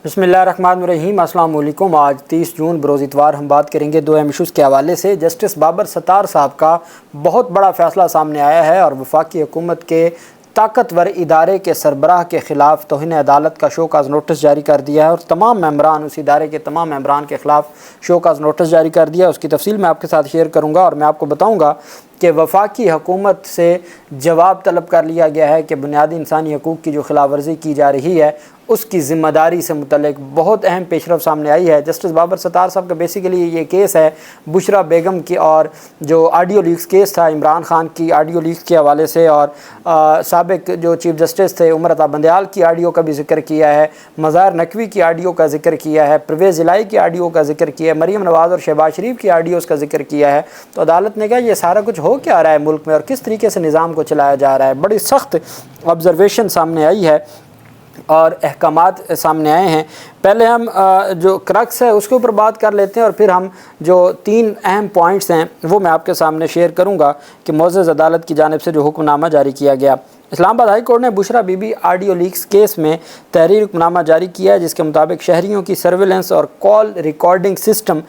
بسم اللہ الرحمن الرحیم۔ السلام علیکم۔ آج 30 جون بروز اتوار ہم بات کریں گے دو اہم ایشوز کے حوالے سے۔ جسٹس بابر ستار صاحب کا بہت بڑا فیصلہ سامنے آیا ہے اور وفاقی حکومت کے طاقتور ادارے کے سربراہ کے خلاف توہین عدالت کا شو کاز نوٹس جاری کر دیا ہے اور تمام ممبران، اس ادارے کے تمام ممبران کے خلاف شو کاز نوٹس جاری کر دیا ہے۔ اس کی تفصیل میں آپ کے ساتھ شیئر کروں گا اور میں آپ کو بتاؤں گا کہ وفاقی حکومت سے جواب طلب کر لیا گیا ہے کہ بنیادی انسانی حقوق کی جو خلاف ورزی کی جا رہی ہے اس کی ذمہ داری سے متعلق بہت اہم پیش رفت سامنے آئی ہے۔ جسٹس بابر ستار صاحب کا بیسیکلی یہ کیس ہے بشرا بیگم کی اور جو آڈیو لیکس کیس تھا عمران خان کی آڈیو لیکس کے حوالے سے، اور سابق جو چیف جسٹس تھے عمر عطا بندیال کی آڈیو کا بھی ذکر کیا ہے، مظاہر نقوی کی آڈیو کا ذکر کیا ہے، پرویز الہی کی آڈیو کا ذکر کیا ہے، مریم نواز اور شہباز شریف کی آڈیوز کا ذکر کیا ہے۔ تو عدالت نے کہا یہ سارا کچھ ہو کیا رہا ہے ملک میں اور کس طریقے سے نظام کو چلایا جا رہا ہے۔ بڑی سخت آبزرویشن سامنے آئی ہے اور احکامات سامنے آئے ہیں۔ پہلے ہم جو کرکس ہے اس کے اوپر بات کر لیتے ہیں اور پھر ہم جو 3 اہم پوائنٹس ہیں وہ میں آپ کے سامنے شیئر کروں گا کہ معزز عدالت کی جانب سے جو حکم نامہ جاری کیا گیا۔ اسلام آباد ہائی کورٹ نے Bushra Bibi audio leaks case میں تحریر حکم نامہ جاری کیا ہے جس کے مطابق شہریوں کی سرویلنس اور کال ریکارڈنگ سسٹم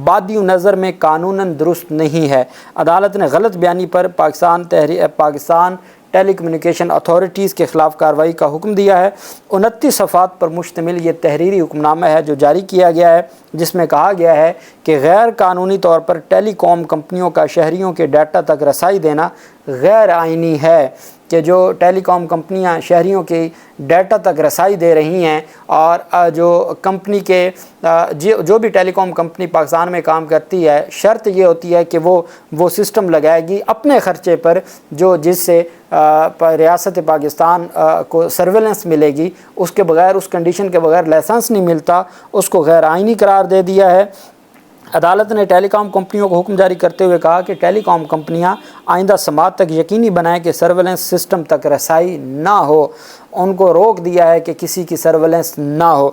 بادی نظر میں قانوناً درست نہیں ہے۔ عدالت نے غلط بیانی پر پاکستان ٹیلی کمیونیکیشن اتھارٹیز کے خلاف کارروائی کا حکم دیا ہے۔ 29 صفحات پر مشتمل یہ تحریری حکم نامہ ہے جو جاری کیا گیا ہے، جس میں کہا گیا ہے کہ غیر قانونی طور پر ٹیلی کام کمپنیوں کا شہریوں کے ڈیٹا تک رسائی دینا غیر آئینی ہے، کہ جو ٹیلی کام کمپنیاں شہریوں کی ڈیٹا تک رسائی دے رہی ہیں اور جو کمپنی کے جو بھی ٹیلی کام کمپنی پاکستان میں کام کرتی ہے، شرط یہ ہوتی ہے کہ وہ سسٹم لگائے گی اپنے خرچے پر، جس سے ریاست پاکستان کو سرویلنس ملے گی، اس کے بغیر، اس کنڈیشن کے بغیر لائسنس نہیں ملتا، اس کو غیر آئینی قرار دے دیا ہے۔ عدالت نے ٹیلی کام کمپنیوں کو حکم جاری کرتے ہوئے کہا کہ ٹیلی کام کمپنیاں آئندہ سماعت تک یقینی بنائیں کہ سرویلنس سسٹم تک رسائی نہ ہو۔ ان کو روک دیا ہے کہ کسی کی سرویلنس نہ ہو۔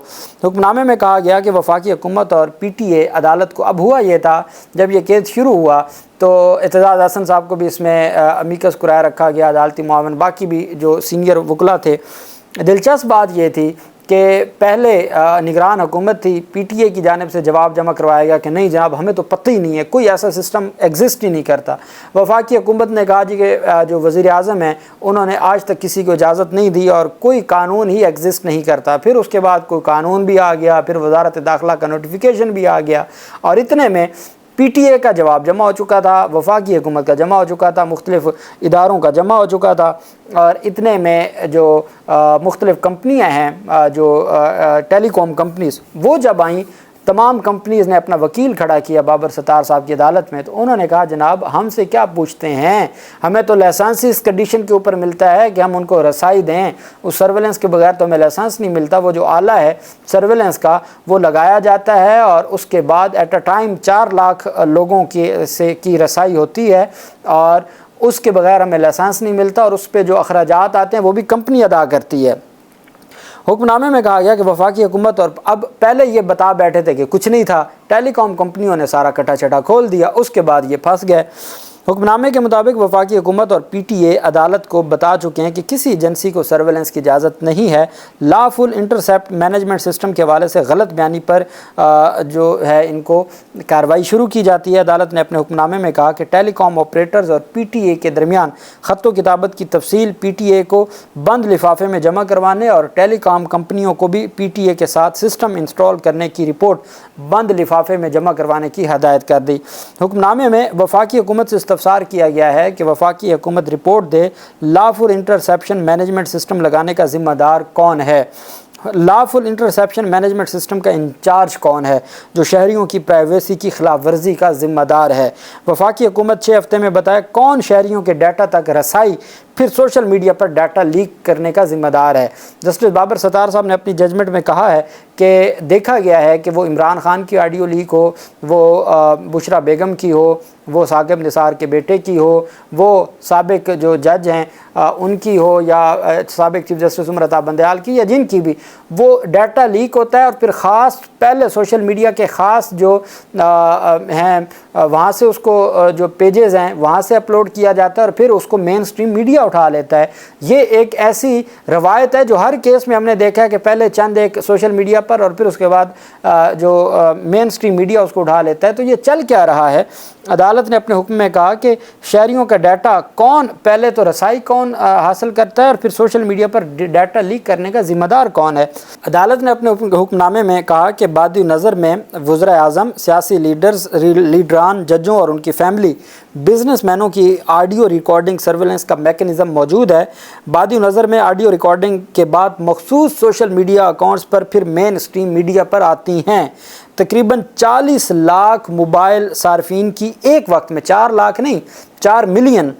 حکم نامے میں کہا گیا کہ وفاقی حکومت اور پی ٹی اے عدالت کو اب ہوا یہ تھا جب یہ کیس شروع ہوا تو اعتزاز احسن صاحب کو بھی اس میں امیکس کرایہ رکھا گیا، عدالتی معاون، باقی بھی جو سینئر وکلاء تھے۔ دلچسپ بات یہ تھی کہ پہلے نگران حکومت تھی، پی ٹی اے کی جانب سے جواب جمع کروایا گیا کہ نہیں جناب ہمیں تو پتہ ہی نہیں ہے، کوئی ایسا سسٹم ایگزسٹ ہی نہیں کرتا۔ وفاقی حکومت نے کہا جی کہ جو وزیر اعظم ہیں انہوں نے آج تک کسی کو اجازت نہیں دی اور کوئی قانون ہی ایگزسٹ نہیں کرتا۔ پھر اس کے بعد کوئی قانون بھی آ گیا، پھر وزارت داخلہ کا نوٹیفیکیشن بھی آ گیا اور اتنے میں پی ٹی اے کا جواب جمع ہو چکا تھا، وفاقی حکومت کا جمع ہو چکا تھا، مختلف اداروں کا جمع ہو چکا تھا، اور اتنے میں جو مختلف کمپنیاں ہیں، جو ٹیلی کام کمپنیز، وہ جب آئیں، تمام کمپنیز نے اپنا وکیل کھڑا کیا بابر ستار صاحب کی عدالت میں، تو انہوں نے کہا جناب ہم سے کیا پوچھتے ہیں، ہمیں تو لائسنس اس کنڈیشن کے اوپر ملتا ہے کہ ہم ان کو رسائی دیں، اس سرویلنس کے بغیر تو ہمیں لائسنس نہیں ملتا۔ وہ جو آلہ ہے سرویلنس کا وہ لگایا جاتا ہے اور اس کے بعد ایٹ اے ٹائم 4 لاکھ لوگوں کی رسائی ہوتی ہے اور اس کے بغیر ہمیں لائسنس نہیں ملتا اور اس پہ جو اخراجات آتے ہیں وہ بھی کمپنی ادا کرتی ہے۔ حکم نامے میں کہا گیا کہ وفاقی حکومت، اور اب پہلے یہ بتا بیٹھے تھے کہ کچھ نہیں تھا، ٹیلی کام کمپنیوں نے سارا کٹا چٹا کھول دیا، اس کے بعد یہ پھنس گئے۔ حکم نامے کے مطابق وفاقی حکومت اور پی ٹی اے عدالت کو بتا چکے ہیں کہ کسی ایجنسی کو سرویلنس کی اجازت نہیں ہے۔ لا فل انٹرسیپٹ مینجمنٹ سسٹم کے حوالے سے غلط بیانی پر جو ہے ان کو کارروائی شروع کی جاتی ہے۔ عدالت نے اپنے حکم نامے میں کہا کہ ٹیلی کام آپریٹرز اور پی ٹی اے کے درمیان خط و کتابت کی تفصیل پی ٹی اے کو بند لفافے میں جمع کروانے اور ٹیلی کام کمپنیوں کو بھی پی ٹی اے کے ساتھ سسٹم انسٹال کرنے کی رپورٹ بند لفافے میں جمع کروانے کی ہدایت کر دی۔ حکم نامے میں وفاقی حکومت سے استفسار کیا گیا ہے کہ وفاقی حکومت رپورٹ دے لا فل انٹرسیپشن مینجمنٹ سسٹم لگانے کا ذمہ دار کون ہے، لا فل انٹرسیپشن مینجمنٹ سسٹم کا انچارج کون ہے جو شہریوں کی پرائیویسی کی خلاف ورزی کا ذمہ دار ہے۔ وفاقی حکومت 6 ہفتے میں بتائے کون شہریوں کے ڈیٹا تک رسائی پھر سوشل میڈیا پر ڈیٹا لیک کرنے کا ذمہ دار ہے۔ جسٹس بابر ستار صاحب نے اپنی ججمنٹ میں کہا ہے کہ دیکھا گیا ہے کہ وہ عمران خان کی آڈیو لیک ہو، وہ بشرا بیگم کی ہو، وہ ثاقب نثار کے بیٹے کی ہو، وہ سابق جو جج ہیں ان کی ہو، یا سابق چیف جسٹس عمر عطا بندیال کی، یا جن کی بھی، وہ ڈیٹا لیک ہوتا ہے اور پھر خاص پہلے سوشل میڈیا کے خاص جو ہیں وہاں سے اس کو جو پیجز ہیں وہاں سے اپلوڈ کیا جاتا ہے اور پھر اس کو مین سٹریم میڈیا اٹھا لیتا ہے. یہ ایک ایسی روایت ہے جو ہر کیس میں ہم نے دیکھا ہے کہ پہلے چند ایک سوشل میڈیا پر اور پھر اس کے بعد جو مین سٹریم میڈیا اس کو اٹھا لیتا ہے. تو یہ چل کیا رہا ہے؟ عدالت نے اپنے حکم میں کہا کہ شہریوں کا ڈیٹا کون، پہلے تو رسائی کون حاصل کرتا ہے اور پھر سوشل میڈیا پر ڈیٹا لیک کرنے کا ذمہ دار کون ہے. عدالت نے اپنے حکم نامے میں کہا کہ بادی نظر میں وزراء اعظم، سیاسی لیڈران، ججوں اور ان کی فیملی، بزنس مینوں کی آڈیو ریکارڈنگ سرویلنس کا میکانزم موجود ہے. بادی نظر میں آڈیو ریکارڈنگ کے بعد مخصوص سوشل میڈیا اکاؤنٹس پر پھر مین سٹریم میڈیا پر آتی ہیں. تقریباً 40 لاکھ موبائل صارفین کی ایک وقت میں، 4 لاکھ نہیں 4 ملین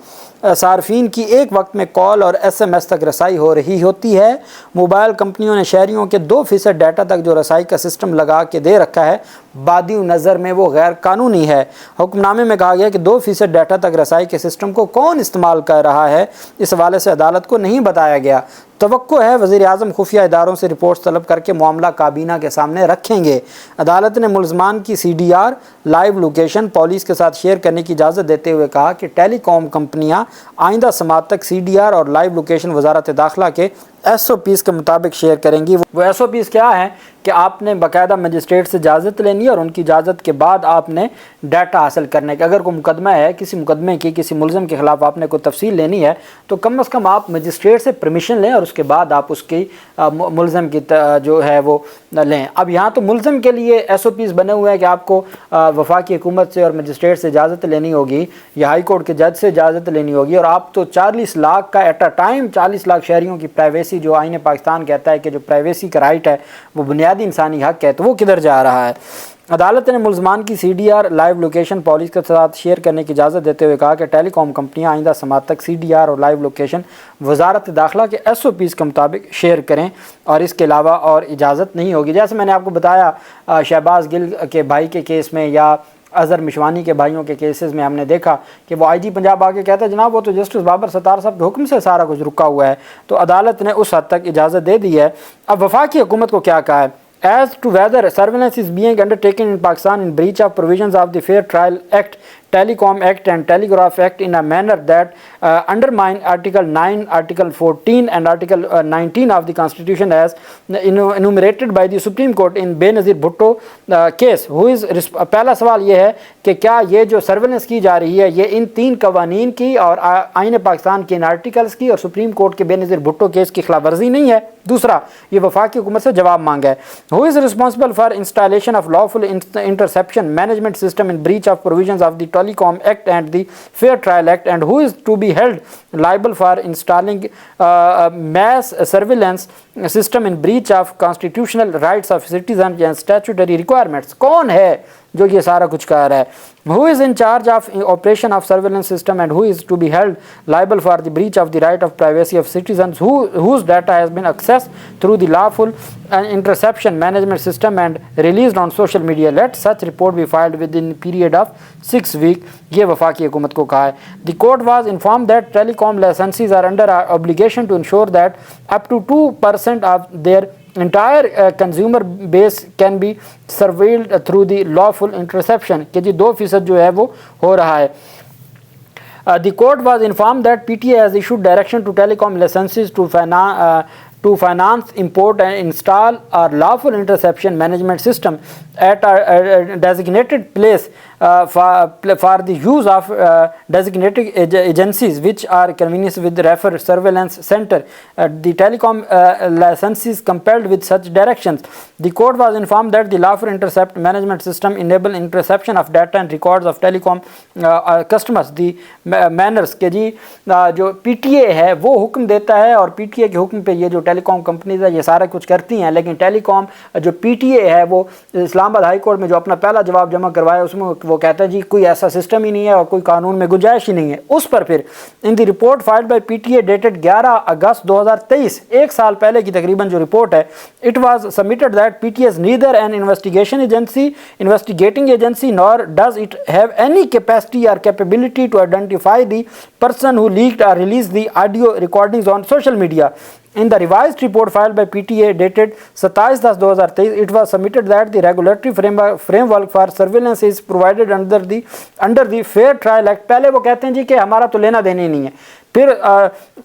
صارفین کی ایک وقت میں کال اور ایس ایم ایس تک رسائی ہو رہی ہوتی ہے. موبائل کمپنیوں نے شہریوں کے 2% ڈیٹا تک جو رسائی کا سسٹم لگا کے دے رکھا ہے، بادی نظر میں وہ غیر قانونی ہے. حکم نامے میں کہا گیا کہ 2% ڈیٹا تک رسائی کے سسٹم کو کون استعمال کر رہا ہے، اس حوالے سے عدالت کو نہیں بتایا گیا. توقع ہے وزیر اعظم خفیہ اداروں سے رپورٹس طلب کر کے معاملہ کابینہ کے سامنے رکھیں گے. عدالت نے ملزمان کی CDR لائیو لوکیشن پولیس کے ساتھ شیئر کرنے کی اجازت دیتے ہوئے کہا کہ ٹیلی کام کمپنیاں آئندہ سماعت تک CDR اور لائیو لوکیشن وزارت داخلہ کے SOPs کے مطابق شیئر کریں گی. وہ SOPs کیا ہیں کہ آپ نے باقاعدہ مجسٹریٹ سے اجازت لینی ہے اور ان کی اجازت کے بعد آپ نے ڈیٹا حاصل کرنے کا، اگر کوئی مقدمہ ہے کسی مقدمے کی، کسی ملزم کے خلاف آپ نے کوئی تفصیل لینی ہے تو کم از کم آپ مجسٹریٹ سے پرمیشن لیں اور اس کے بعد آپ اس کی ملزم کی جو ہے وہ لیں. اب یہاں تو ملزم کے لیے SOPs بنے ہوئے ہیں کہ آپ کو وفاقی حکومت سے اور مجسٹریٹ سے اجازت لینی ہوگی یا ہائی کورٹ کے جج سے اجازت لینی ہوگی، اور آپ تو 40 لاکھ کا ایٹ اے ٹائم 40 لاکھ شہریوں کی پرائیویسی، جو آئین پاکستان کہتا ہے کہ جو پرائیویسی کا رائٹ ہے وہ بنیادی انسانی حق ہے، تو وہ کدھر جا رہا ہے؟ عدالت نے ملزمان کی CDR لائیو لوکیشن پولیس کے ساتھ شیئر کرنے کی اجازت دیتے ہوئے کہا کہ ٹیلی کام کمپنیاں آئندہ سماعت تک CDR اور لائیو لوکیشن وزارت داخلہ کے SOPs کے مطابق شیئر کریں اور اس کے علاوہ اور اجازت نہیں ہوگی. جیسے میں نے آپ کو بتایا شہباز گل کے بھائی کے کیس میں یا اظہر مشوانی کے بھائیوں کے کیسز میں ہم نے دیکھا کہ وہ IG پنجاب آ کے کہتا ہے جناب وہ تو جسٹس بابر ستار صاحب کے حکم سے سارا کچھ رکا ہوا ہے. تو عدالت نے اس حد تک اجازت دے دی ہے. اب وفاقی حکومت کو کیا کہا ہے؟ As to whether surveillance is being undertaken in Pakistan in breach of provisions of the Fair Trial Act, Telecom Act and Telegraph Act in a manner that undermine Article 9, Article 14 and Article 19 of the Constitution as enumerated by the Supreme Court in Benazir Bhutto case. پہلا سوال یہ ہے کہ کیا یہ جو surveillance کی جا رہی ہے یہ ان 3 قوانین کی اور آئین پاکستان کے ان آرٹیکلز کی اور سپریم کورٹ کے بے نظیر بھٹو کیس کی خلاف ورزی نہیں ہے؟ دوسرا، یہ وفاقی حکومت سے جواب مانگا ہے. Who is responsible for installation of lawful interception management system in breach of provisions of the Telecom Act and the Fair Trial Act, and who is to be held liable for installing mass surveillance system in breach of constitutional rights of citizens and statutory requirements? کون ہے جو یہ سارا کچھ کر رہا ہے؟ Who is in charge of operation of surveillance system and who is to be held liable for the breach of the right of privacy of citizens whose data has been accessed through the lawful interception management system and released on social media? Let such report be filed within period of 6 weeks. یہ وفاقی حکومت کو کہا ہے. The court was informed that telecom licensees are under obligation to ensure that up to 2% of their entire consumer base can be surveilled through the lawful interception, کہ جی 2% جو ہے وہ ہو رہا ہے. The court was informed that PTA has issued direction to telecom licensees to finance, import and install a lawful interception management system at a designated place for the use of designated agencies which are convenient with the refer surveillance center. The telecom licensees compelled with such directions. The court was informed that the lawful intercept management system enable interception of data and records of telecom customers. The manners کہ جی جو PTA ہے وہ حکم دیتا ہے اور PTA کے حکم پہ یہ جو ٹیلی کام کمپنیز ہے یہ سارا کچھ کرتی ہیں، لیکن ٹیلی کام جو PTA ہے وہ اسلام آباد ہائی کورٹ میں جو اپنا پہلا جواب جمع کروایا اس میں وہ کہتا ہے جی کوئی ایسا سسٹم ہی نہیں ہے اور کوئی قانون میں گنجائش ہی نہیں ہے. اس پر پھر in the report filed by PTA dated 11 August 2023، ایک سال پہلے کی تقریباً جو رپورٹ ہے، it was submitted that PTA is neither an investigating agency nor does it have any capacity or capability to identify the person who leaked or released the audio recordings on social media. In the revised report filed by PTA dated 27/10/2023, it was submitted that the regulatory framework for surveillance is provided under the Fair Trial Act. پہلے وہ کہتے ہیں جی کہ ہمارا تو لینا دینا ہی نہیں ہے. پھر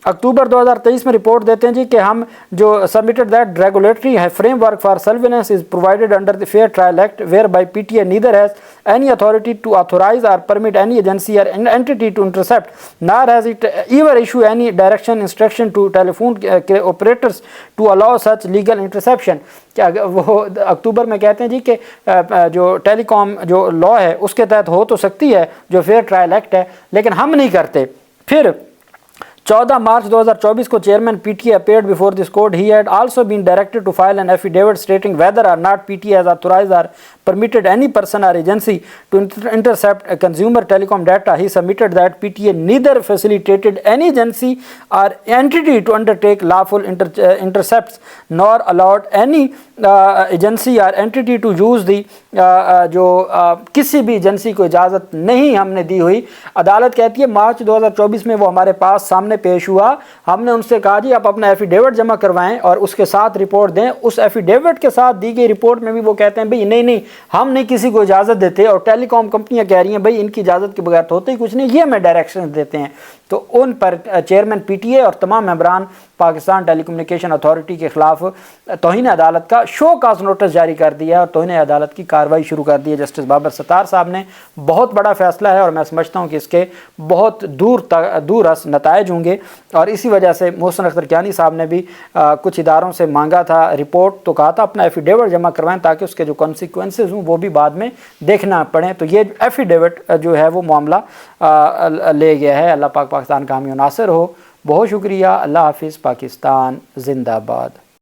اکتوبر 2023 میں رپورٹ دیتے ہیں جی کہ ہم جو سبمٹڈ دیٹ ریگولیٹری ہے framework for surveillance is provided under the fair trial act whereby P T A neither has any authority to authorize or permit any agency or entity to intercept, nor has it ever issued any direction instruction to telephone operators to allow such legal interception. کیا وہ اکتوبر میں کہتے ہیں جی کہ جو ٹیلی کام جو لا ہے اس کے تحت ہو تو سکتی ہے جو فیئر ٹرائل ایکٹ ہے، لیکن ہم نہیں کرتے. پھر 14 مارچ 2024 کو chairman P T a appeared before this court. He had also been directed to file an affidavit stating whether or not PTA has authorized or permitted any person or agency to intercept a consumer telecom data. He submitted that PTA neither facilitated any agency or entity to undertake lawful intercepts nor allowed any agency or entity to use the جو کسی بھی agency کو اجازت نہیں ہم نے دی ہوئی. عدالت کہتی ہے مارچ 2024 میں وہ ہمارے پاس سامنے پیش ہوا. ہم نے ان سے کہا جی آپ اپنا ایفیڈیوٹ جمع کروائیں اور اس کے ساتھ رپورٹ دیں. اس ایفیڈیوٹ کے ساتھ دی گئی رپورٹ میں بھی وہ کہتے ہیں بھئی نہیں ہم نہیں کسی کو اجازت دیتے، اور ٹیلی کام کمپنیاں کہہ رہی ہیں بھئی ان کی اجازت کے بغیر تو ہوتے ہی کچھ نہیں، یہ ہمیں ڈائریکشن دیتے ہیں. تو ان پر چیئرمین پی ٹی اے اور تمام ممبران پاکستان ٹیلی کمیونیکیشن اتھارٹی کے خلاف توہین عدالت کا شو کاز نوٹس جاری کر دیا اور توہین عدالت کی کارروائی شروع کر دی ہے. جسٹس بابر ستار صاحب نے بہت بڑا فیصلہ ہے اور میں سمجھتا ہوں کہ اس کے بہت دور رس نتائج ہوں گے، اور اسی وجہ سے محسن اختر کیانی صاحب نے بھی کچھ اداروں سے مانگا تھا رپورٹ، تو کہا تھا اپنا ایفیڈیوٹ جمع کروائیں تاکہ اس کے جو کانسیکوینسز ہوں وہ بھی بعد میں دیکھنا پڑیں. تو یہ ایفیڈیوٹ جو ہے وہ معاملہ لے گیا ہے. اللہ پاک پاکستان کا حامی و ناصر ہو. بہت شکریہ. اللہ حافظ. پاکستان زندہ باد.